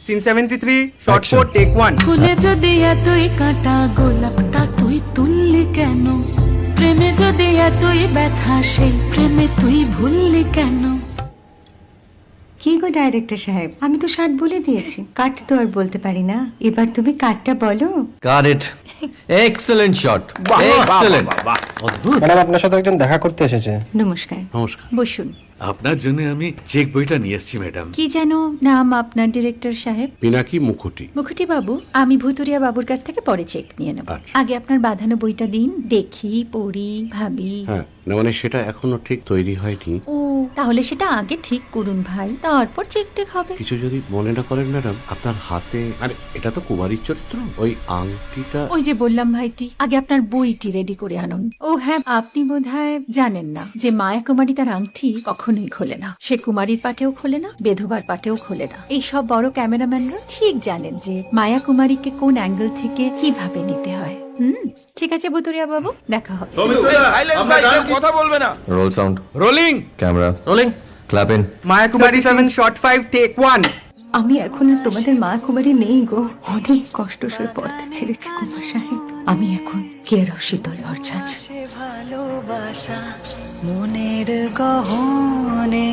Scene 73 short 4 take 1। ফুলে যদি এতই কাঁটা গোলাপটা তুই তুললি কেন? প্রেমে যদি এতই ব্যথা সেই প্রেমে তুই ভুললি কেন? কি গো ডাইরেক্টর সাহেব, আমি তো 60 বলে দিয়েছি, কাট তো আর বলতে পারি না, এবার তুমি কাটটা বলো। Got it, excellent shot, excellent. Madam আপনার সাথে একজন দেখা করতে এসেছে। নমস্কার। নমস্কার। বসুন। আপনার জন্য আমি চেক বইটা নিয়ে এসেছি ম্যাডাম। কি যেন নাম আপনার ডিরেক্টর সাহেব? পিনাকি মুখোটি। মুখুটি বাবু, আমি ভুতুরিয়া বাবুর কাছ থেকে পরে চেক নিয়ে নেব। আচ্ছা। আগে আপনার বাঁধানো বইটা দিন, দেখি, পড়ি, ভাবি। হ্যাঁ, না মানে সেটা এখনো ঠিক তৈরি হয়নি। ও, তাহলে সেটা আগে ঠিক করুন ভাই, তারপর চেক টেক হবে। কিছু যদি মনে না করেন ম্যাডাম, আপনার হাতে, আরে এটা তো কুমারীর চরিত্র, ওই আংটিটা। ওই যে বললাম ভাইটি, আগে আপনার বইটি রেডি করে আনুন। ও হ্যাঁ, আপনি বোধহয় জানেন না যে মায়া কুমারী তার আংটি কখনোই খোলে না। সে কুমারীর পাটেও খোলে না, বেধবার পাটেও খোলে না। এই সব বড় ক্যামেরাম্যানরা ঠিক জানেন যে মায়া কুমারীকে কোন অ্যাঙ্গেল থেকে কিভাবে নিতে হয়। ঠিক আছে ভুতুরিয়া বাবু, দেখা হবে। কথা বলবে না। Roll sound, rolling. Camera rolling, clap in. Maya Kumari 7 shot 5 take 1। আমি এখন আর তোমাদের মা কুমারী নেই গো, অনেক কষ্ট সয়ে পর্দা ছেড়েছি কুমার সাহেব। আমি এখন কেরও শীতল ভরছাছ। ভালোবাসা মনের গহনে